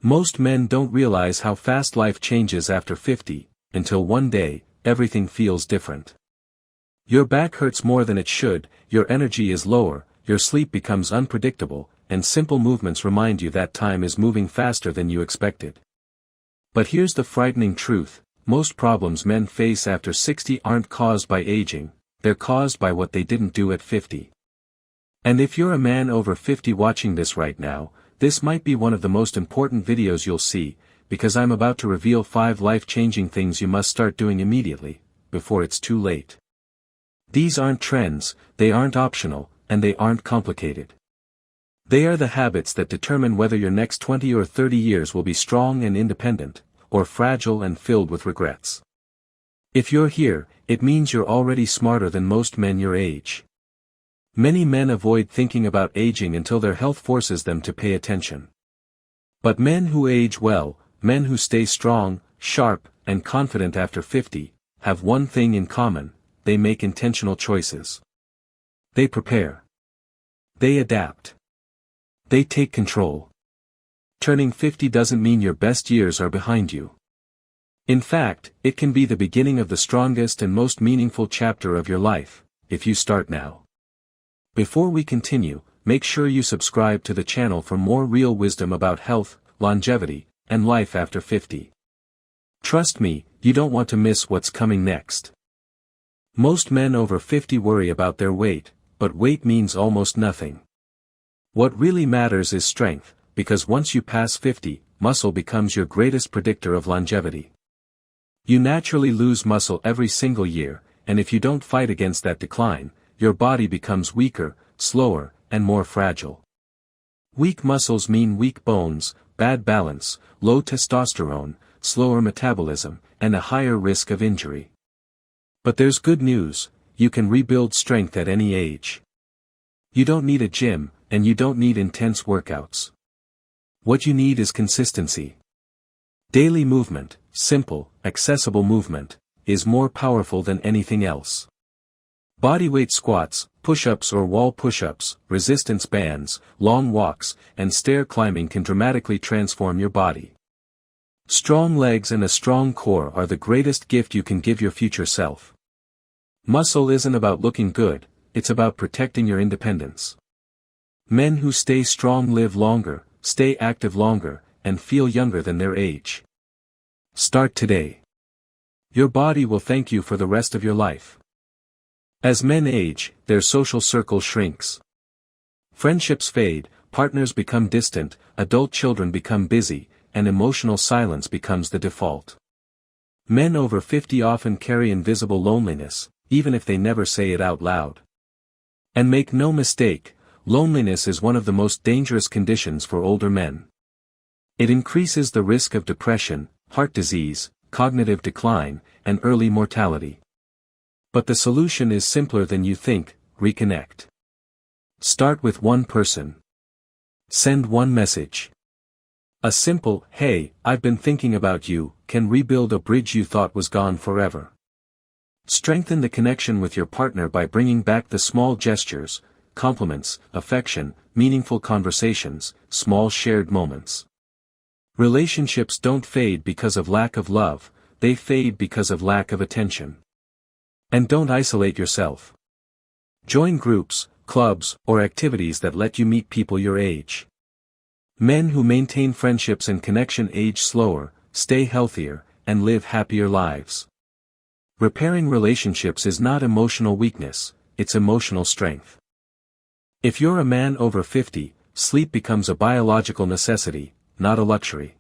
Most men don't realize how fast life changes after 50, until one day, everything feels different. Your back hurts more than it should, your energy is lower, your sleep becomes unpredictable, and simple movements remind you that time is moving faster than you expected. But here's the frightening truth: most problems men face after 60 aren't caused by aging, they're caused by what they didn't do at 50. And if you're a man over 50 watching this right now, this might be one of the most important videos you'll see, because I'm about to reveal 5 life-changing things you must start doing immediately, before it's too late. These aren't trends, they aren't optional, and they aren't complicated. They are the habits that determine whether your next 20 or 30 years will be strong and independent, or fragile and filled with regrets. If you're here, it means you're already smarter than most men your age. Many men avoid thinking about aging until their health forces them to pay attention. But men who age well, men who stay strong, sharp, and confident after 50, have one thing in common: they make intentional choices. They prepare. They adapt. They take control. Turning 50 doesn't mean your best years are behind you. In fact, it can be the beginning of the strongest and most meaningful chapter of your life, if you start now. Before we continue, make sure you subscribe to the channel for more real wisdom about health, longevity, and life after 50. Trust me, you don't want to miss what's coming next. Most men over 50 worry about their weight, but weight means almost nothing. What really matters is strength, because once you pass 50, muscle becomes your greatest predictor of longevity. You naturally lose muscle every single year, and if you don't fight against that decline, your body becomes weaker, slower, and more fragile. Weak muscles mean weak bones, bad balance, low testosterone, slower metabolism, and a higher risk of injury. But there's good news: you can rebuild strength at any age. You don't need a gym, and you don't need intense workouts. What you need is consistency. Daily movement, simple, accessible movement, is more powerful than anything else. Bodyweight squats, push-ups or wall push-ups, resistance bands, long walks, and stair climbing can dramatically transform your body. Strong legs and a strong core are the greatest gift you can give your future self. Muscle isn't about looking good, it's about protecting your independence. Men who stay strong live longer, stay active longer, and feel younger than their age. Start today. Your body will thank you for the rest of your life. As men age, their social circle shrinks. Friendships fade, partners become distant, adult children become busy, and emotional silence becomes the default. Men over 50 often carry invisible loneliness, even if they never say it out loud. And make no mistake, loneliness is one of the most dangerous conditions for older men. It increases the risk of depression, heart disease, cognitive decline, and early mortality. But the solution is simpler than you think: reconnect. Start with one person. Send one message. A simple, "Hey, I've been thinking about you," can rebuild a bridge you thought was gone forever. Strengthen the connection with your partner by bringing back the small gestures, compliments, affection, meaningful conversations, small shared moments. Relationships don't fade because of lack of love, they fade because of lack of attention. And don't isolate yourself. Join groups, clubs, or activities that let you meet people your age. Men who maintain friendships and connection age slower, stay healthier, and live happier lives. Repairing relationships is not emotional weakness, it's emotional strength. If you're a man over 50, sleep becomes a biological necessity, not a luxury.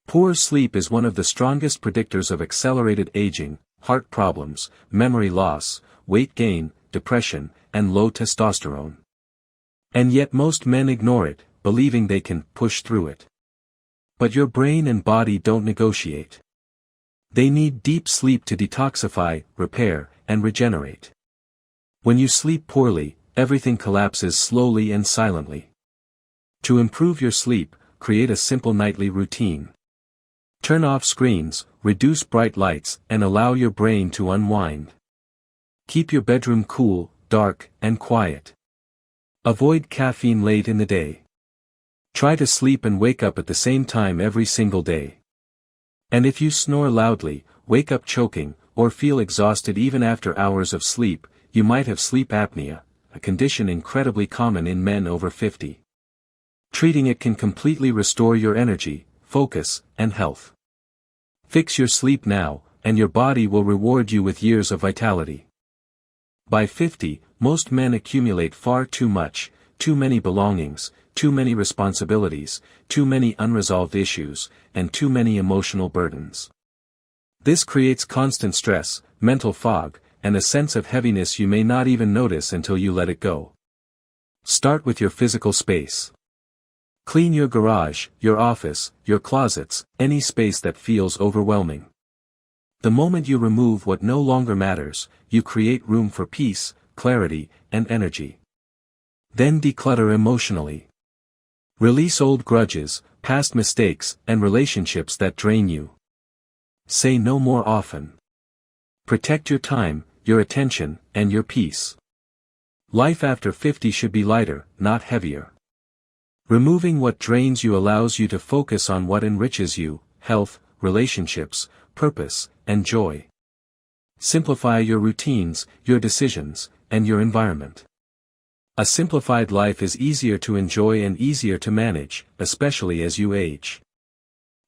Poor sleep is one of the strongest predictors of accelerated aging, heart problems, memory loss, weight gain, depression, and low testosterone. And yet most men ignore it, believing they can push through it. But your brain and body don't negotiate. They need deep sleep to detoxify, repair, and regenerate. When you sleep poorly, everything collapses slowly and silently. To improve your sleep, create a simple nightly routine. Turn off screens, reduce bright lights, and allow your brain to unwind. Keep your bedroom cool, dark, and quiet. Avoid caffeine late in the day. Try to sleep and wake up at the same time every single day. And if you snore loudly, wake up choking, or feel exhausted even after hours of sleep, you might have sleep apnea, a condition incredibly common in men over 50. Treating it can completely restore your energy, focus, and health. Fix your sleep now, and your body will reward you with years of vitality. By 50, most men accumulate far too much, too many belongings, too many responsibilities, too many unresolved issues, and too many emotional burdens. This creates constant stress, mental fog, and a sense of heaviness you may not even notice until you let it go. Start with your physical space. Clean your garage, your office, your closets, any space that feels overwhelming. The moment you remove what no longer matters, you create room for peace, clarity, and energy. Then declutter emotionally. Release old grudges, past mistakes, and relationships that drain you. Say no more often. Protect your time, your attention, and your peace. Life after 50 should be lighter, not heavier. Removing what drains you allows you to focus on what enriches you: health, relationships, purpose, and joy. Simplify your routines, your decisions, and your environment. A simplified life is easier to enjoy and easier to manage, especially as you age.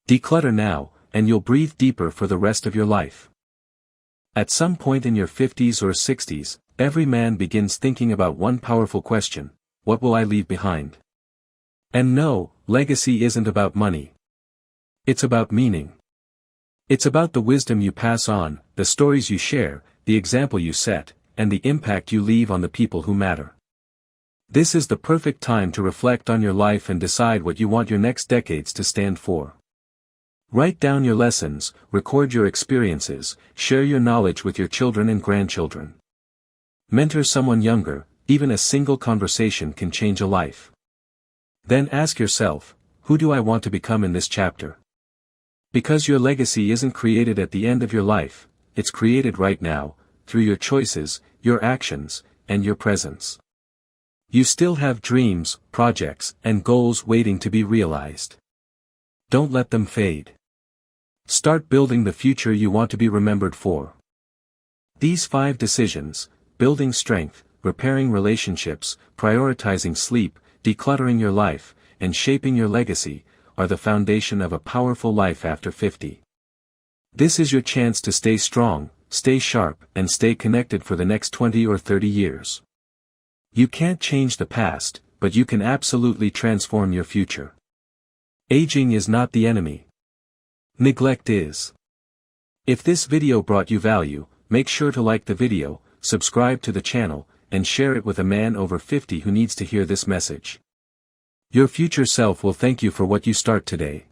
Declutter now, and you'll breathe deeper for the rest of your life. At some point in your 50s or 60s, every man begins thinking about one powerful question: what will I leave behind? And no, legacy isn't about money. It's about meaning. It's about the wisdom you pass on, the stories you share, the example you set, and the impact you leave on the people who matter. This is the perfect time to reflect on your life and decide what you want your next decades to stand for. Write down your lessons, record your experiences, share your knowledge with your children and grandchildren. Mentor someone younger, even a single conversation can change a life. Then ask yourself, who do I want to become in this chapter? Because your legacy isn't created at the end of your life, it's created right now, through your choices, your actions, and your presence. You still have dreams, projects, and goals waiting to be realized. Don't let them fade. Start building the future you want to be remembered for. These 5 decisions: building strength, repairing relationships, prioritizing sleep, decluttering your life, and shaping your legacy, are the foundation of a powerful life after 50. This is your chance to stay strong, stay sharp, and stay connected for the next 20 or 30 years. You can't change the past, but you can absolutely transform your future. Aging is not the enemy. Neglect is. If this video brought you value, make sure to like the video, subscribe to the channel, and share it with a man over 50 who needs to hear this message. Your future self will thank you for what you start today.